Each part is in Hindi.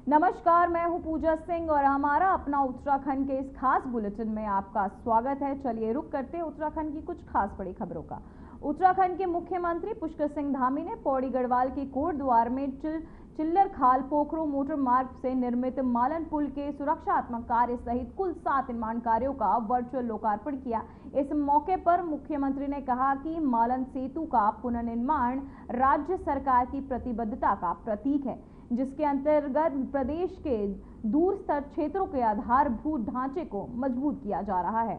नमस्कार, मैं हूं पूजा सिंह और हमारा अपना उत्तराखंड के इस खास बुलेटिन में आपका स्वागत है। चलिए रुक करते हैं उत्तराखंड की कुछ खास बड़ी खबरों का। उत्तराखंड के मुख्यमंत्री पुष्कर सिंह धामी ने पौड़ी गढ़वाल के कोटद्वार में चिल्लर खाल पोखरो मोटर मार्ग से निर्मित मालन पुल के सुरक्षात्मक कार्य सहित कुल 7 निर्माण कार्यों का वर्चुअल लोकार्पण किया। इस मौके पर मुख्यमंत्री ने कहा कि मालन सेतु का पुनर्निर्माण राज्य सरकार की प्रतिबद्धता का प्रतीक है, जिसके अंतर्गत प्रदेश के दूरस्थ क्षेत्रों के आधारभूत ढांचे को मजबूत किया जा रहा है।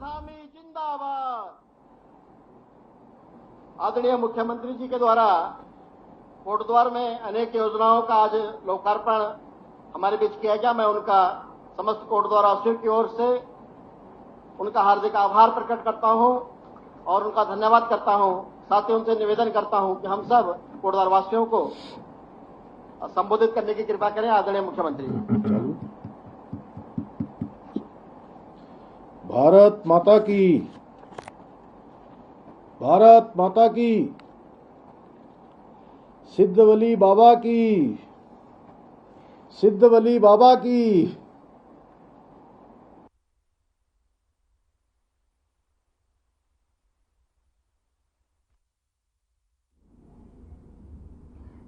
धामी जिंदाबाद। आदरणीय मुख्यमंत्री जी के द्वारा कोटद्वार में अनेक योजनाओं का आज लोकार्पण हमारे बीच किया गया। मैं उनका समस्त कोटद्वार वासियों की ओर से उनका हार्दिक आभार प्रकट करता हूं और उनका धन्यवाद करता हूं। साथ ही उनसे निवेदन करता हूं कि हम सब कोटद्वार वासियों को संबोधित करने की कृपा करें। आदरणीय मुख्यमंत्री जी। भारत माता की, भारत माता की, सिद्धवली बाबा की, सिद्धवली बाबा की।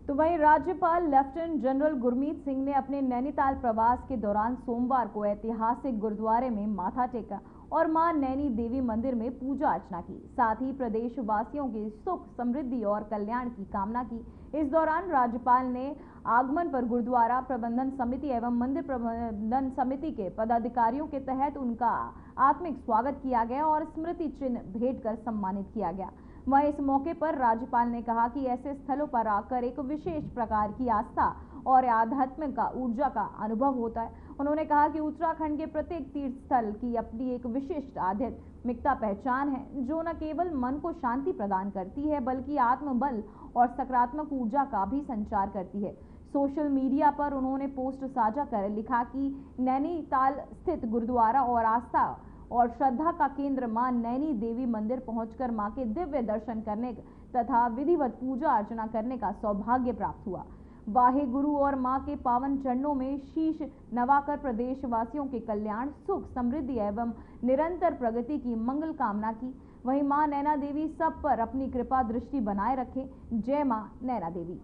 तो वहीं राज्यपाल लेफ्टिनेंट जनरल गुरमीत सिंह ने अपने नैनीताल प्रवास के दौरान सोमवार को ऐतिहासिक गुरुद्वारे में माथा टेका और मां नैनी देवी मंदिर में पूजा अर्चना की। साथ ही प्रदेश वासियों की सुख समृद्धि और कल्याण की कामना की। इस दौरान राज्यपाल ने आगमन पर गुरुद्वारा प्रबंधन समिति एवं मंदिर प्रबंधन समिति के पदाधिकारियों के तहत उनका आत्मिक स्वागत किया गया और स्मृति चिन्ह भेंट कर सम्मानित किया गया। वहीं इस मौके पर राज्यपाल ने कहा कि ऐसे स्थलों पर आकर एक विशेष प्रकार की आस्था और आध्यात्मिक ऊर्जा का अनुभव होता है। उन्होंने कहा कि उत्तराखंड के प्रत्येक तीर्थ स्थल की अपनी एक विशिष्ट आध्यात्मिकता पहचान है, जो न केवल मन को शांति प्रदान करती है बल्कि आत्मबल और सकारात्मक ऊर्जा का भी संचार करती है। सोशल मीडिया पर उन्होंने पोस्ट साझा कर लिखा कि नैनीताल स्थित गुरुद्वारा और आस्था और श्रद्धा का केंद्र मां नैनी देवी मंदिर पहुंचकर मां के दिव्य दर्शन करने तथा विधिवत पूजा अर्चना करने का सौभाग्य प्राप्त हुआ। वाहे गुरु और मां के पावन चरणों में शीश नवाकर प्रदेशवासियों के कल्याण, सुख, समृद्धि एवं निरंतर प्रगति की मंगल कामना की। वहीं मां नैना देवी सब पर अपनी कृपा दृष्टि बनाए रखे। जय मां नैना देवी।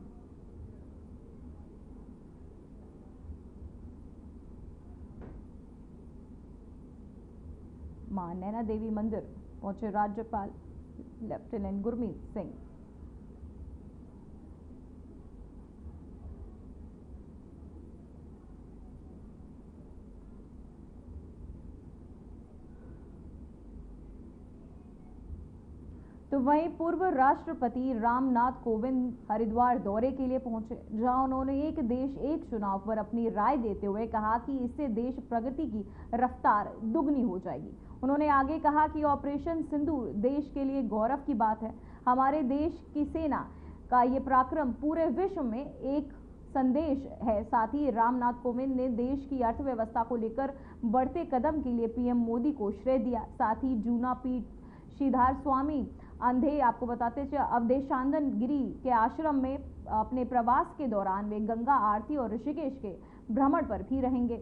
मां नैना देवी मंदिर पहुंचे राज्यपाल लेफ्टिनेंट गुरमीत सिंह। तो वहीं पूर्व राष्ट्रपति रामनाथ कोविंद हरिद्वार दौरे के लिए पहुंचे, जहां उन्होंने एक देश एक चुनाव पर अपनी राय देते हुए कहा कि इससे देश प्रगति की रफ्तार दुगनी हो जाएगी। उन्होंने आगे कहा कि ऑपरेशन सिंदूर देश के लिए गौरव की बात है। हमारे देश की सेना का ये पराक्रम पूरे विश्व में एक संदेश है। साथ ही रामनाथ कोविंद ने देश की अर्थव्यवस्था को लेकर बढ़ते कदम के लिए पीएम मोदी को श्रेय दिया। साथ ही जूना पीठ श्रीधर स्वामी अंधे आपको बताते चले अवधेशानंद गिरी के आश्रम में अपने प्रवास के दौरान वे गंगा आरती और ऋषिकेश के भ्रमण पर भी रहेंगे।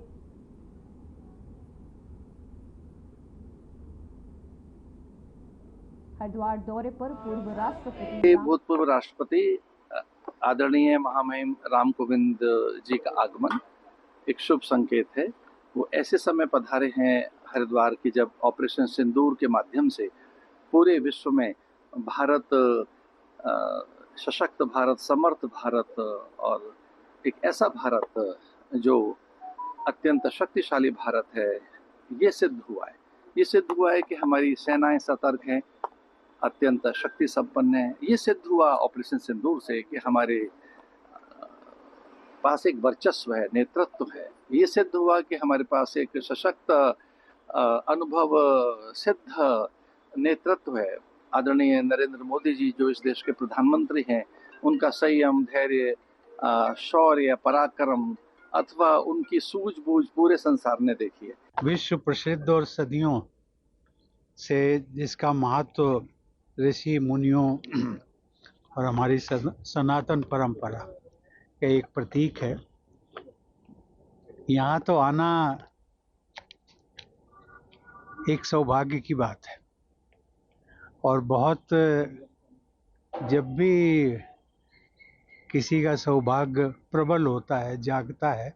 हरिद्वार दौरे पर भूतपूर्व राष्ट्रपति आदरणीय महामहिम राम कोविंद जी का आगमन एक शुभ संकेत है। वो ऐसे समय पधारे हैं हरिद्वार की जब ऑपरेशन सिंदूर के माध्यम से पूरे विश्व में भारत सशक्त भारत, समर्थ भारत और एक ऐसा भारत जो अत्यंत शक्तिशाली भारत है, ये सिद्ध हुआ है। ये सिद्ध हुआ है कि हमारी सेनाएं सतर्क हैं, अत्यंत शक्ति संपन्न है। ये सिद्ध हुआ ऑपरेशन सिंदूर से कि हमारे पास एक वर्चस्व है, नेतृत्व है। ये सिद्ध हुआ कि हमारे पास एक सशक्त अनुभव सिद्ध नेतृत्व है। आदरणीय नरेंद्र मोदी जी जो इस देश के प्रधानमंत्री हैं, उनका संयम, धैर्य, शौर्य, पराक्रम अथवा उनकी सूझबूझ पूरे संसार ने देखी है। विश्व प्रसिद्ध और सदियों से जिसका महत्व ऋषि मुनियों और हमारी सनातन परंपरा का एक प्रतीक है, यहाँ तो आना एक सौभाग्य की बात है। और बहुत, जब भी किसी का सौभाग्य प्रबल होता है, जागता है,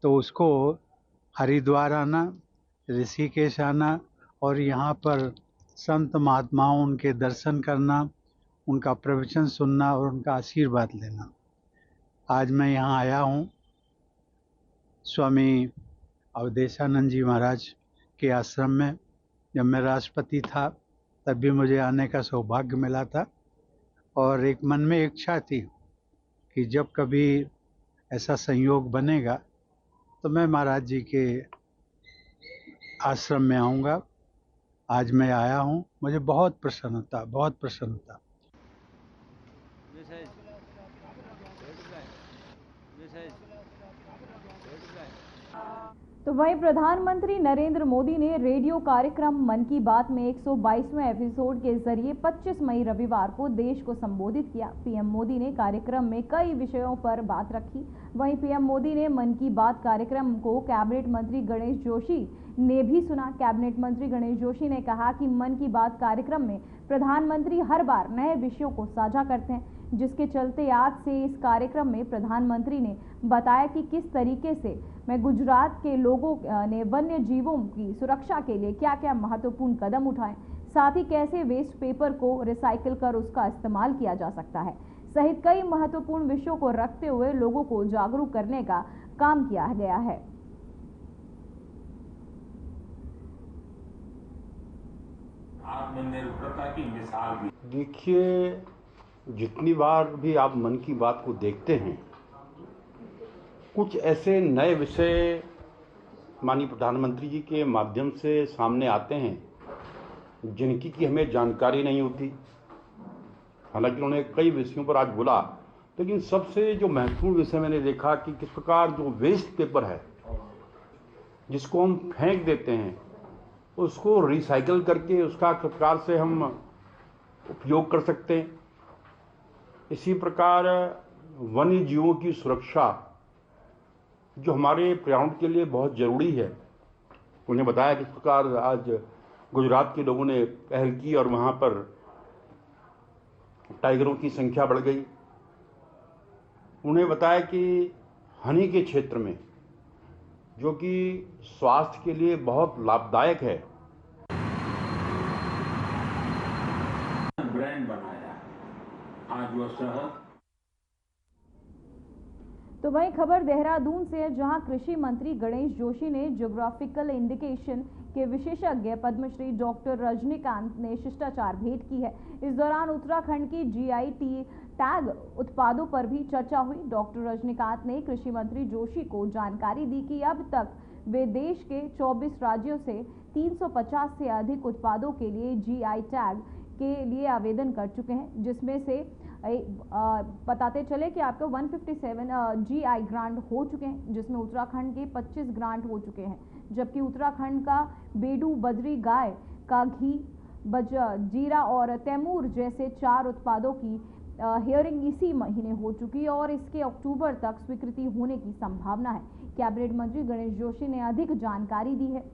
तो उसको हरिद्वार आना, ऋषिकेश आना और यहाँ पर संत महात्माओं उनके दर्शन करना, उनका प्रवचन सुनना और उनका आशीर्वाद लेना। आज मैं यहाँ आया हूँ स्वामी अवधेशानंद जी महाराज के आश्रम में। जब मैं राष्ट्रपति था तब भी मुझे आने का सौभाग्य मिला था, और एक मन में इच्छा थी कि जब कभी ऐसा संयोग बनेगा तो मैं महाराज जी के आश्रम में आऊँगा। आज मैं आया हूँ, मुझे बहुत प्रसन्नता, बहुत प्रसन्नता। तो वहीं प्रधानमंत्री नरेंद्र मोदी ने रेडियो कार्यक्रम मन की बात में 122वें एपिसोड के जरिए 25 मई रविवार को देश को संबोधित किया। पीएम मोदी ने कार्यक्रम में कई विषयों पर बात रखी। वहीं पीएम मोदी ने मन की बात कार्यक्रम को कैबिनेट मंत्री गणेश जोशी ने भी सुना। कैबिनेट मंत्री गणेश जोशी ने कहा कि मन की बात कार्यक्रम में प्रधानमंत्री हर बार नए विषयों को साझा करते हैं, जिसके चलते आज से इस कार्यक्रम में प्रधानमंत्री ने बताया कि किस तरीके से मैं गुजरात के लोगों ने वन्य जीवों की सुरक्षा के लिए क्या क्या महत्वपूर्ण कदम उठाए, साथ ही कैसे वेस्ट पेपर को रिसाइकिल कर उसका इस्तेमाल किया जा सकता है, सहित कई महत्वपूर्ण विषयों को रखते हुए लोगों को जागरूक करने का काम किया गया है। आत्मनिर्भरता की मिसाल भी। देखिए, जितनी बार भी आप मन की बात को देखते हैं, कुछ ऐसे नए विषय माननीय प्रधानमंत्री जी के माध्यम से सामने आते हैं जिनकी कि हमें जानकारी नहीं होती। हालांकि उन्होंने कई विषयों पर आज बोला, लेकिन सबसे जो महत्वपूर्ण विषय मैंने देखा कि किस प्रकार जो वेस्ट पेपर है जिसको हम फेंक देते हैं, उसको रिसाइकिल करके उसका किस प्रकार से हम उपयोग कर सकते हैं। इसी प्रकार वन्य जीवों की सुरक्षा जो हमारे पर्यावरण के लिए बहुत ज़रूरी है, उन्हें बताया किस प्रकार आज गुजरात के लोगों ने पहल की और वहाँ पर टाइगरों की संख्या बढ़ गई। उन्हें बताया कि हनी के क्षेत्र में, जो कि स्वास्थ्य के लिए बहुत लाभदायक है, ब्रांड बनाया आज वो शहर। तो वहीं खबर देहरादून से है, जहां कृषि मंत्री गणेश जोशी ने ज्योग्राफिकल इंडिकेशन के विशेषज्ञ पद्मश्री डॉक्टर रजनीकांत ने शिष्टाचार भेंट की है। इस दौरान उत्तराखंड की GI टैग उत्पादों पर भी चर्चा हुई। डॉक्टर रजनीकांत ने कृषि मंत्री जोशी को जानकारी दी कि अब तक वे देश के 24 राज्यों से 350 से अधिक उत्पादों के लिए GI टैग के लिए आवेदन कर चुके हैं, जिसमें से बताते चले कि आपको 157 GI ग्रांट हो चुके हैं, जिसमें उत्तराखंड के 25 ग्रांट हो चुके हैं, जबकि उत्तराखंड का बेडू बद्री गाय का घी, जीरा और तैमूर जैसे 4 उत्पादों की हियरिंग इसी महीने हो चुकी है और इसके अक्टूबर तक स्वीकृति होने की संभावना है। कैबिनेट मंत्री गणेश जोशी ने अधिक जानकारी दी है।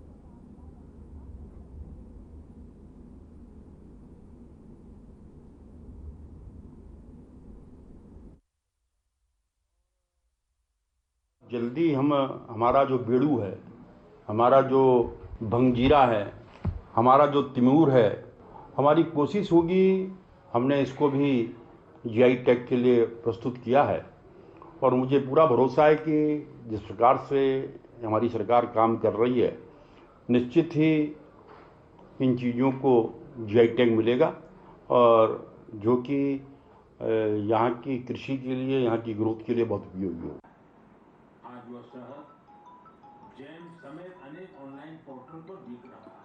जल्दी हमारा जो बेड़ू है, हमारा जो भंगजीरा है, हमारा जो तिमूर है, हमारी कोशिश होगी, हमने इसको भी GI टैग के लिए प्रस्तुत किया है। और मुझे पूरा भरोसा है कि जिस प्रकार से हमारी सरकार काम कर रही है, निश्चित ही इन चीज़ों को GI टैग मिलेगा और जो कि यहाँ की कृषि के लिए, यहाँ की ग्रोथ के लिए बहुत उपयोगी होगा। आज वो शहर जैन समेत अनेक ऑनलाइन पोर्टल पर बिक रहा है।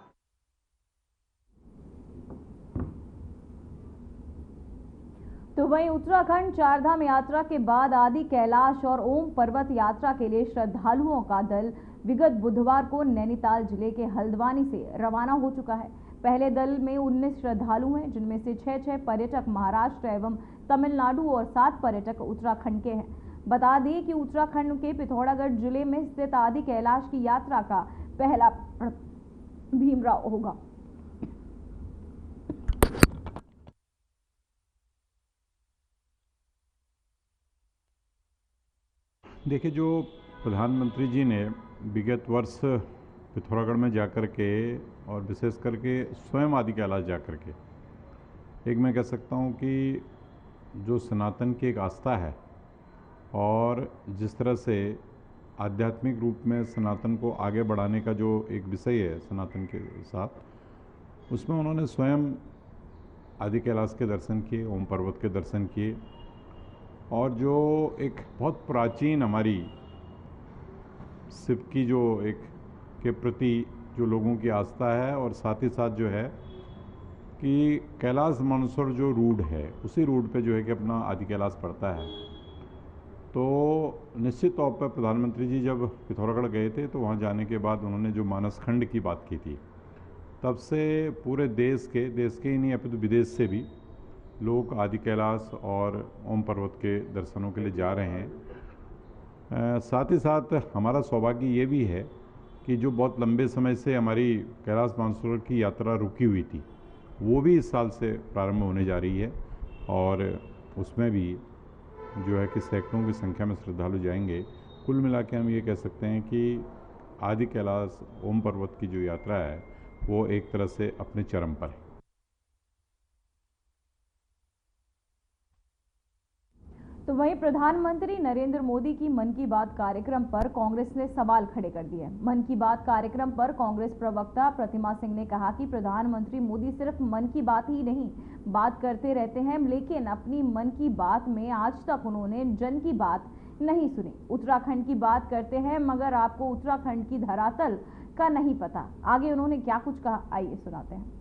तो वहीं उत्तराखंड चारधाम यात्रा के बाद आदि कैलाश और ओम पर्वत यात्रा के लिए श्रद्धालुओं का दल विगत बुधवार को नैनीताल जिले के हल्द्वानी से रवाना हो चुका है। पहले दल में 19 श्रद्धालु हैं, जिनमें से 6 पर्यटक महाराष्ट्र एवं तमिलनाडु और 7 पर्यटक उत्तराखंड के हैं। बता दें कि उत्तराखंड के पिथौरागढ़ जिले में स्थित आदि कैलाश की यात्रा का पहला भीमराव होगा। देखिए, जो प्रधानमंत्री जी ने विगत वर्ष पिथौरागढ़ में जाकर के और विशेष करके स्वयं आदि कैलाश जाकर के एक मैं कह सकता हूँ कि जो सनातन की एक आस्था है और जिस तरह से आध्यात्मिक रूप में सनातन को आगे बढ़ाने का जो एक विषय है सनातन के साथ, उसमें उन्होंने स्वयं आदि कैलाश के दर्शन किए, ओम पर्वत के दर्शन किए और जो एक बहुत प्राचीन हमारी शिव की जो एक के प्रति जो लोगों की आस्था है और साथ ही साथ जो है कि कैलाश मानसरोवर जो रूट है उसी रूट पे जो है कि अपना आदि कैलाश पड़ता है। तो निश्चित तौर पर प्रधानमंत्री जी जब पिथौरागढ़ गए थे तो वहाँ जाने के बाद उन्होंने जो मानसखंड की बात की थी, तब से पूरे देश के ही नहीं अपितु विदेश से भी लोग आदि कैलाश और ओम पर्वत के दर्शनों के लिए जा रहे हैं। साथ ही साथ हमारा सौभाग्य ये भी है कि जो बहुत लंबे समय से हमारी कैलाश मानसरोवर की यात्रा रुकी हुई थी, वो भी इस साल से प्रारंभ होने जा रही है और उसमें भी जो है कि सैकड़ों की संख्या में श्रद्धालु जाएंगे। कुल मिला के हम ये कह सकते हैं कि आदि कैलाश ओम पर्वत की जो यात्रा है वो एक तरह से अपने चरम पर है। तो वहीं प्रधानमंत्री नरेंद्र मोदी की मन की बात कार्यक्रम पर कांग्रेस ने सवाल खड़े कर दिए। मन की बात कार्यक्रम पर कांग्रेस प्रवक्ता प्रतिमा सिंह ने कहा कि प्रधानमंत्री मोदी सिर्फ मन की बात ही नहीं बात करते रहते हैं, लेकिन अपनी मन की बात में आज तक उन्होंने जन की बात नहीं सुनी। उत्तराखंड की बात करते हैं मगर आपको उत्तराखंड की धरातल का नहीं पता। आगे उन्होंने क्या कुछ कहा, आइए सुनाते हैं।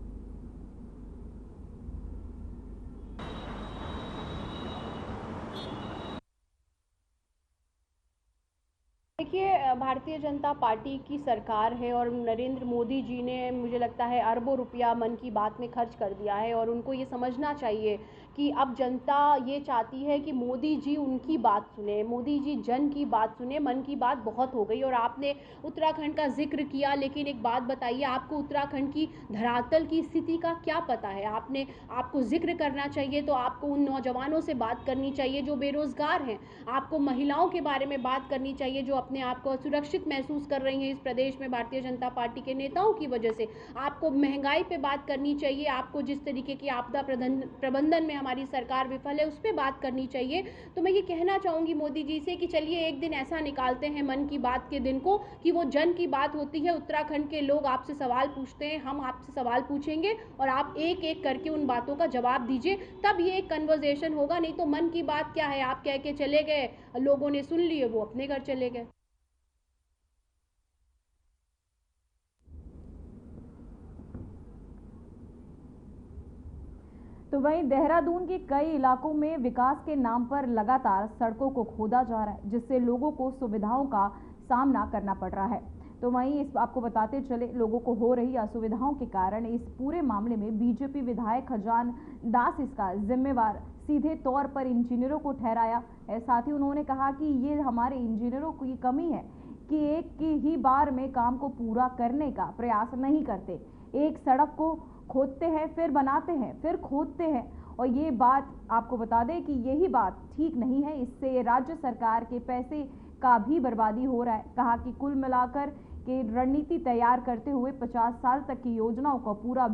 देखिए, भारतीय जनता पार्टी की सरकार है और नरेंद्र मोदी जी ने मुझे लगता है अरबों रुपया मन की बात में खर्च कर दिया है और उनको ये समझना चाहिए कि अब जनता ये चाहती है कि मोदी जी उनकी बात सुने, मोदी जी जन की बात सुने। मन की बात बहुत हो गई और आपने उत्तराखंड का जिक्र किया, लेकिन एक बात बताइए, आपको उत्तराखंड की धरातल की स्थिति का क्या पता है? आपको जिक्र करना चाहिए तो आपको उन नौजवानों से बात करनी चाहिए जो बेरोजगार हैं, आपको महिलाओं के बारे में बात करनी चाहिए जो अपने आप को असुरक्षित महसूस कर रही हैं इस प्रदेश में भारतीय जनता पार्टी के नेताओं की वजह से। आपको महंगाई पे बात करनी चाहिए, आपको जिस तरीके की आपदा प्रबंधन में हमारी सरकार विफल है उस पर बात करनी चाहिए। तो मैं ये कहना चाहूँगी मोदी जी से कि चलिए एक दिन ऐसा निकालते हैं मन की बात के दिन को कि वो जन की बात होती है, उत्तराखंड के लोग आपसे सवाल पूछते हैं, हम आपसे सवाल पूछेंगे और आप एक एक करके उन बातों का जवाब दीजिए, तब ये एक कन्वर्सेशन होगा। नहीं तो मन की बात क्या है, आप कह के चले गए, लोगों ने सुन लिए, वो अपने घर चले गए। तो वहीं देहरादून के कई इलाकों में विकास के नाम पर लगातार सड़कों को खोदा जा रहा है, जिससे लोगों को सुविधाओं का सामना करना पड़ रहा है। तो वहीं इस आपको बताते चले, लोगों को हो रही असुविधाओं के कारण इस पूरे मामले में बीजेपी विधायक खजान दास इसका जिम्मेवार सीधे तौर पर इंजीनियरों को ठहराया है। साथ ही उन्होंने कहा कि ये हमारे इंजीनियरों की कमी है कि एक ही बार में काम को पूरा करने का प्रयास नहीं करते। एक सड़क को खोदते हैं, फिर बनाते हैं, फिर खोदते हैं, और ये बात आपको बता दें कि यही बात ठीक नहीं है। इससे राज्य सरकार के पैसे का भी बर्बादी हो रहा है। कहा कि कुल मिलाकर के रणनीति तैयार करते हुए 50 साल तक की योजनाओं को पूरा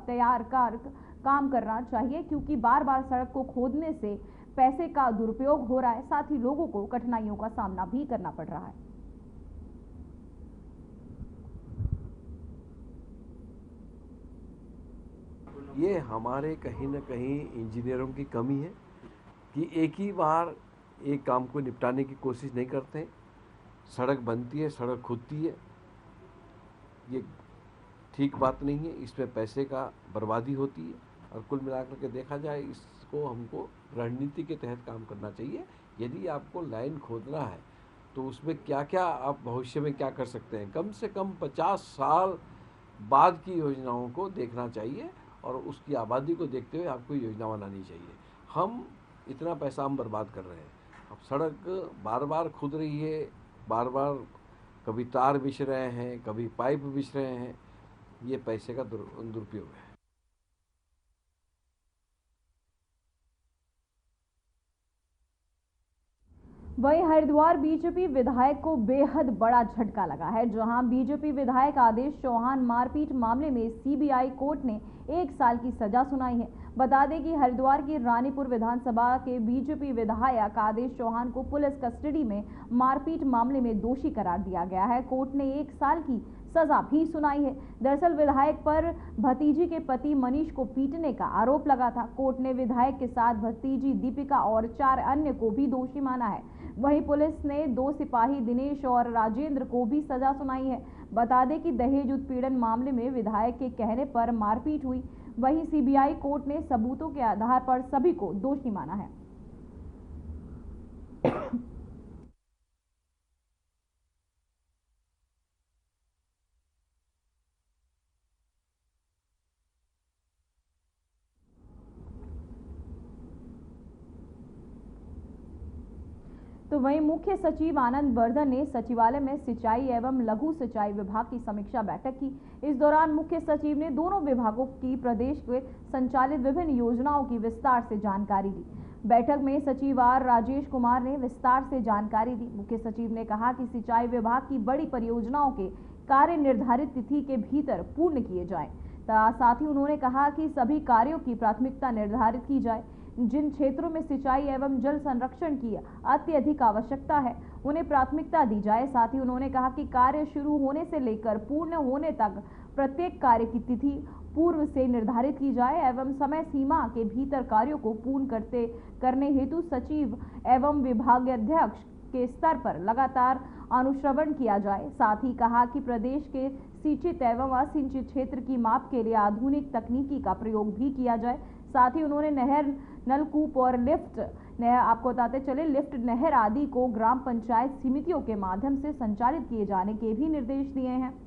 तैयार कर काम करना चाहिए, क्योंकि बार बार सड़क को खोदने से पैसे का दुरुपयोग हो रहा है, साथ ही लोगों को कठिनाइयों का सामना भी करना पड़ रहा है। ये हमारे कहीं ना कहीं इंजीनियरों की कमी है कि एक ही बार एक काम को निपटाने की कोशिश नहीं करते। सड़क बनती है, सड़क खुदती है, ये ठीक बात नहीं है। इसमें पैसे का बर्बादी होती है और कुल मिलाकर के देखा जाए इस उसको हमको रणनीति के तहत काम करना चाहिए। यदि आपको लाइन खोदना है तो उसमें क्या क्या आप भविष्य में क्या कर सकते हैं, कम से कम 50 साल बाद की योजनाओं को देखना चाहिए और उसकी आबादी को देखते हुए आपको योजना बनानी चाहिए। हम इतना पैसा हम बर्बाद कर रहे हैं। अब सड़क बार बार खुद रही है, बार बार कभी तार बिछ रहे हैं, कभी पाइप बिछ रहे हैं, ये पैसे का दुरुपयोग है। वहीं हरिद्वार बीजेपी विधायक को बेहद बड़ा झटका लगा है, जहां बीजेपी विधायक आदेश चौहान मारपीट मामले में सीबीआई कोर्ट ने 1 साल की सजा सुनाई है। बता दें कि हरिद्वार की रानीपुर विधानसभा के बीजेपी विधायक आदेश चौहान को पुलिस कस्टडी में मारपीट मामले में दोषी करार दिया गया है। कोर्ट ने 1 साल की सजा भी सुनाई है। दरअसल विधायक पर भतीजी के पति मनीष को पीटने का आरोप लगा था। कोर्ट ने विधायक के साथ भतीजी दीपिका और 4 अन्य को भी दोषी माना है। वहीं पुलिस ने 2 सिपाही दिनेश और राजेंद्र को भी सजा सुनाई है। बता दें कि दहेज उत्पीड़न मामले में विधायक के कहने पर मारपीट हुई। वहीं सीबीआई कोर्ट ने सबूतों के आधार पर सभी को दोषी माना है। तो वहीं मुख्य सचिव आनंद वर्धन ने सचिवालय में सिंचाई एवं लघु सिंचाई विभाग की समीक्षा बैठक की। इस दौरान मुख्य सचिव ने दोनों विभागों की प्रदेश में संचालित विभिन्न योजनाओं की विस्तार से जानकारी दी। बैठक में सचिव आर राजेश कुमार ने विस्तार से जानकारी दी। मुख्य सचिव ने कहा कि सिंचाई विभाग की बड़ी परियोजनाओं के कार्य निर्धारित तिथि के भीतर पूर्ण किए जाएं। साथ ही उन्होंने कहा कि सभी कार्यों की प्राथमिकता निर्धारित की जाए। जिन क्षेत्रों में सिंचाई एवं जल संरक्षण की अत्यधिक आवश्यकता है उन्हें प्राथमिकता दी जाए। साथ ही उन्होंने कहा कि कार्य शुरू होने से लेकर पूर्ण होने तक प्रत्येक कार्य की तिथि पूर्व से निर्धारित की जाए एवं समय सीमा के भीतर कार्यों को पूर्ण करने हेतु सचिव एवं विभागाध्यक्ष के स्तर पर लगातार अनुश्रवण किया जाए। साथ ही कहा कि प्रदेश के सिंचित एवं असिंचित क्षेत्र की माप के लिए आधुनिक तकनीकी का प्रयोग भी किया जाए। साथ ही उन्होंने नहर, नलकूप और लिफ्ट आपको बताते चले लिफ्ट, नहर आदि को ग्राम पंचायत समितियों के माध्यम से संचालित किए जाने के भी निर्देश दिए हैं।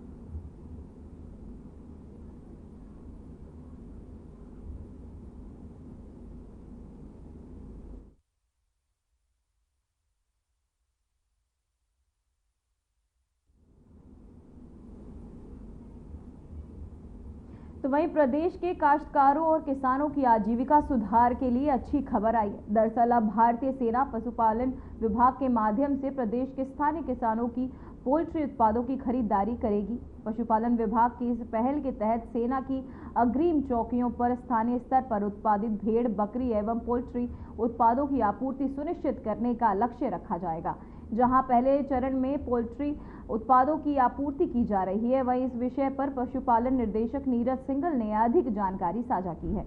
तो वहीं प्रदेश के काश्तकारों और किसानों की आजीविका सुधार के लिए अच्छी खबर आई है। दरअसल अब भारतीय सेना पशुपालन विभाग के माध्यम से प्रदेश के स्थानीय किसानों की पोल्ट्री उत्पादों की खरीदारी करेगी। पशुपालन विभाग की इस पहल के तहत सेना की अग्रिम चौकियों पर स्थानीय स्तर पर उत्पादित भेड़, बकरी एवं पोल्ट्री उत्पादों की आपूर्ति सुनिश्चित करने का लक्ष्य रखा जाएगा। जहां पहले चरण में पोल्ट्री उत्पादों की आपूर्ति की जा रही है, वहीं इस विषय पर पशुपालन निर्देशक नीरज सिंघल ने अधिक जानकारी साझा की है।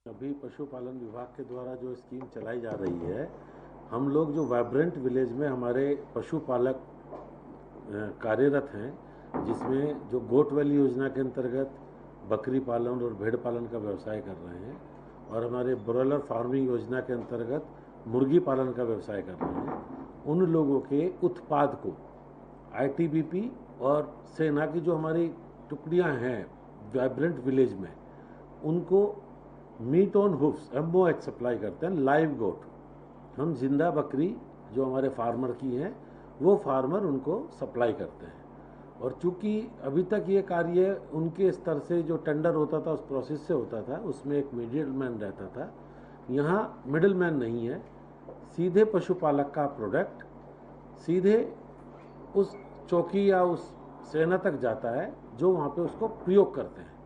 अभी पशुपालन विभाग के द्वारा जो स्कीम चलाई जा रही है, हम लोग जो वाइब्रेंट विलेज में हमारे पशुपालक कार्यरत हैं, जिसमें जो गोट वैली योजना के अंतर्गत बकरी पालन और भेड़ पालन का व्यवसाय कर रहे हैं और हमारे ब्रॉयलर फार्मिंग योजना के अंतर्गत मुर्गी पालन का व्यवसाय कर रहे हैं, उन लोगों के उत्पाद को आईटीबीपी और सेना की जो हमारी टुकड़ियां हैं वाइब्रेंट विलेज में, उनको मीट ऑन हुफ्स MOH सप्लाई करते हैं। लाइव गोट, हम जिंदा बकरी जो हमारे फार्मर की हैं वो फार्मर उनको सप्लाई करते हैं। और चूंकि अभी तक ये कार्य उनके स्तर से जो टेंडर होता था उस प्रोसेस से होता था, उसमें एक मिडिल मैन रहता था। यहाँ मिडिल मैन नहीं है, सीधे पशुपालक का प्रोडक्ट सीधे उस चौकी या उस सेना तक जाता है जो वहाँ पे उसको प्रयोग करते हैं।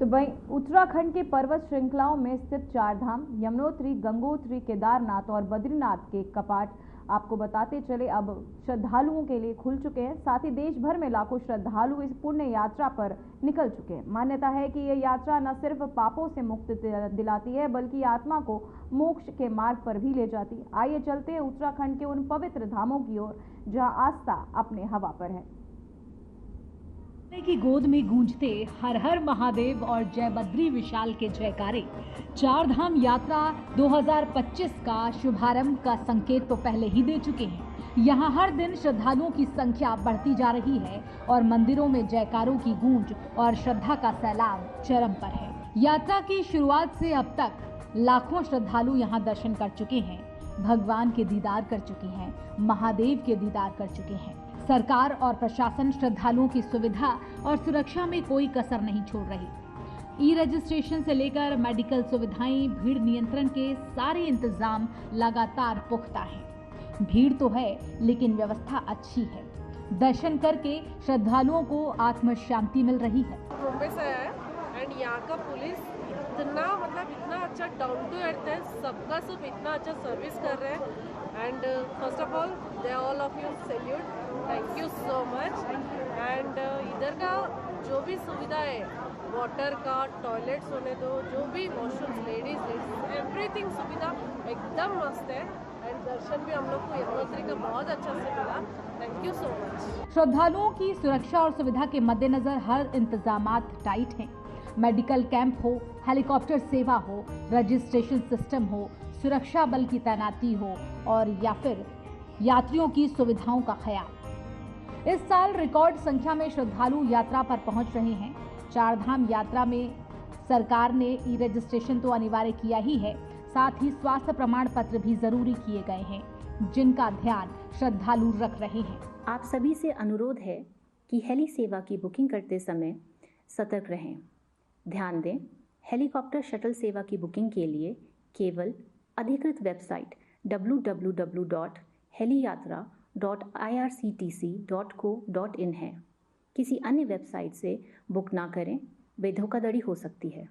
तो वहीं उत्तराखंड के पर्वत श्रृंखलाओं में स्थित 4 धाम यमुनोत्री, गंगोत्री, केदारनाथ और बद्रीनाथ के कपाट आपको बताते चले अब श्रद्धालुओं के लिए खुल चुके हैं, साथ ही देश भर में लाखों श्रद्धालु इस पुण्य यात्रा पर निकल चुके हैं। मान्यता है कि यह यात्रा न सिर्फ पापों से मुक्ति दिलाती है बल्कि आत्मा को मोक्ष के मार्ग पर भी ले जाती है। आइए चलते हैं उत्तराखंड के उन पवित्र धामों की ओर जहां आस्था अपने हवा पर है। की गोद में गूंजते हर हर महादेव और जय बद्री विशाल के जयकारे चार धाम यात्रा 2025 का शुभारंभ का संकेत तो पहले ही दे चुके हैं। यहाँ हर दिन श्रद्धालुओं की संख्या बढ़ती जा रही है और मंदिरों में जयकारों की गूंज और श्रद्धा का सैलाब चरम पर है। यात्रा की शुरुआत से अब तक लाखों श्रद्धालु यहाँ दर्शन कर चुके हैं, भगवान के दीदार कर चुके हैं, महादेव के दीदार कर चुके हैं। सरकार और प्रशासन श्रद्धालुओं की सुविधा और सुरक्षा में कोई कसर नहीं छोड़ रही। ई रजिस्ट्रेशन से लेकर मेडिकल सुविधाएं, भीड़ नियंत्रण के सारे इंतजाम लगातार पुख्ता हैं। भीड़ तो है लेकिन व्यवस्था अच्छी है। दर्शन करके श्रद्धालुओं को आत्म शांति मिल रही है। मुंबई से है एंड यहाँ का पुलिस इतना अच्छा डाउन टू अर्थ है, सबका सब इतना अच्छा सर्विस कर रहे हैं। And first of all they all of you salute, thank you so much. And इधर का जो भी सुविधा है, वाटर का, टॉयलेट्स होने दो, जो भी वॉशरूम्स, लेडीज एवरीथिंग सुविधा एकदम मस्त है। एंड दर्शन भी हम लोग को यमुनोत्री का बहुत अच्छा से मिला, थैंक यू सो मच। श्रद्धालुओं की सुरक्षा और सुविधा के मद्देनजर हर इंतजामात टाइट हैं। मेडिकल कैंप हो, हेलीकॉप्टर सेवा हो, रजिस्ट्रेशन सिस्टम हो, सुरक्षा बल की तैनाती हो और या फिर यात्रियों की सुविधाओं का ख्याल। इस साल रिकॉर्ड संख्या में श्रद्धालु यात्रा पर पहुंच रहे हैं। चार धाम यात्रा में सरकार ने ई रजिस्ट्रेशन तो अनिवार्य किया ही है, साथ ही स्वास्थ्य प्रमाण पत्र भी जरूरी किए गए हैं, जिनका ध्यान श्रद्धालु रख रहे हैं। आप सभी से अनुरोध है कि हेली सेवा की बुकिंग करते समय सतर्क रहें। ध्यान दें, हेलीकॉप्टर शटल सेवा की बुकिंग के लिए केवल अधिकृत वेबसाइट www.heliyatra.irctc.co.in है। किसी अन्य वेबसाइट से बुक ना करें, वे धोखाधड़ी हो सकती है।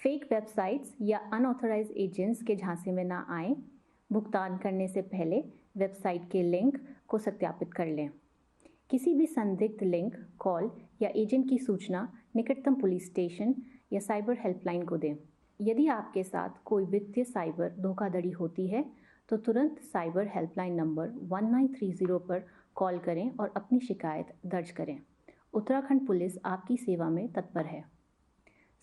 फेक वेबसाइट्स या अनऑथराइज्ड एजेंट्स के झांसे में ना आएं। भुगतान करने से पहले वेबसाइट के लिंक को सत्यापित कर लें। किसी भी संदिग्ध लिंक, कॉल या एजेंट की सूचना निकटतम पुलिस स्टेशन या साइबर हेल्पलाइन को दें। यदि आपके साथ कोई वित्तीय साइबर धोखाधड़ी होती है तो तुरंत साइबर हेल्पलाइन नंबर 1930 पर कॉल करें और अपनी शिकायत दर्ज करें। उत्तराखंड पुलिस आपकी सेवा में तत्पर है।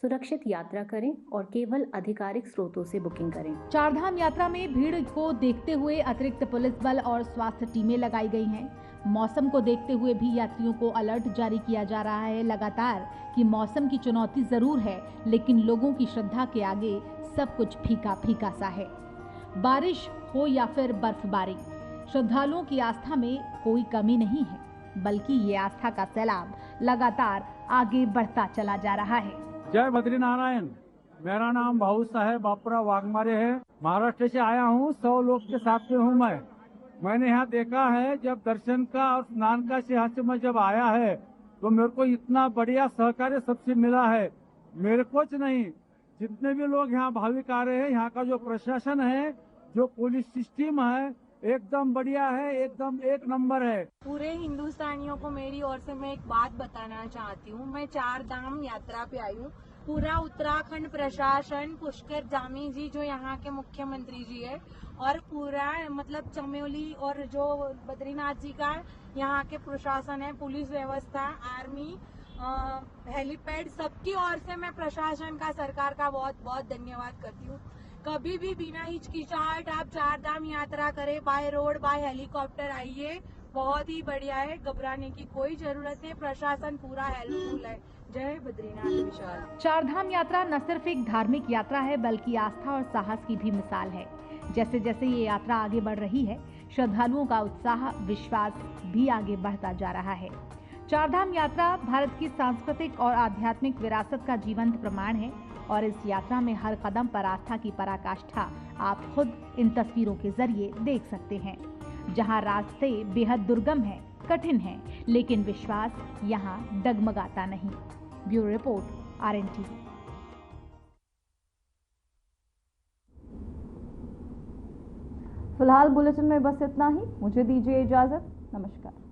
सुरक्षित यात्रा करें और केवल आधिकारिक स्रोतों से बुकिंग करें। चारधाम यात्रा में भीड़ को देखते हुए अतिरिक्त पुलिस बल और स्वास्थ्य टीमें लगाई गई हैं। मौसम को देखते हुए भी यात्रियों को अलर्ट जारी किया जा रहा है लगातार कि मौसम की चुनौती जरूर है, लेकिन लोगों की श्रद्धा के आगे सब कुछ फीका फीका सा है। बारिश हो या फिर बर्फबारी, श्रद्धालुओं की आस्था में कोई कमी नहीं है, बल्कि ये आस्था का सैलाब लगातार आगे बढ़ता चला जा रहा है। जय बद्री नारायण। मेरा नाम भाऊ साहेब बापुरा वाघमारे है। महाराष्ट्र से आया हूँ, 100 लोग के साथ में हूँ। मैंने यहाँ देखा है, जब दर्शन का और स्नान का सिंहासन में जब आया है तो मेरे को इतना बढ़िया सहकार्य सबसे मिला है। मेरे को नहीं, जितने भी लोग यहाँ भाविक आ रहे हैं, यहाँ का जो प्रशासन है, जो पुलिस सिस्टम है, एकदम बढ़िया है, एकदम एक नंबर है। पूरे हिंदुस्तानियों को मेरी ओर से मैं एक बात बताना चाहती हूँ। मैं चार धाम यात्रा पे आई हूँ। पूरा उत्तराखंड प्रशासन, पुष्कर धामी जी जो यहाँ के मुख्यमंत्री जी है, और पूरा चमोली और जो बद्रीनाथ जी का यहाँ के प्रशासन है, पुलिस व्यवस्था, आर्मी, हेलीपैड, सबकी ओर से मैं प्रशासन का, सरकार का बहुत बहुत धन्यवाद करती हूँ। कभी भी बिना हिचकिचाहट आप चार धाम यात्रा करें, बाय रोड, बाय हेलीकॉप्टर आइए, बहुत ही बढ़िया है। घबराने की कोई जरूरत नहीं, प्रशासन पूरा हेल्पफुल है। जय बद्रीनाथ विशाल। चारधाम यात्रा न सिर्फ एक धार्मिक यात्रा है, बल्कि आस्था और साहस की भी मिसाल है। जैसे जैसे ये यात्रा आगे बढ़ रही है, श्रद्धालुओं का उत्साह, विश्वास भी आगे बढ़ता जा रहा है। चारधाम यात्रा भारत की सांस्कृतिक और आध्यात्मिक विरासत का जीवंत प्रमाण है और इस यात्रा में हर कदम पर आस्था की पराकाष्ठा आप खुद इन तस्वीरों के जरिए देख सकते हैं। जहां रास्ते बेहद दुर्गम हैं, कठिन हैं, लेकिन विश्वास यहां डगमगाता नहीं। Bureau report, RNTV। फिलहाल बुलेटिन में बस इतना ही। मुझे दीजिए इजाजत। नमस्कार।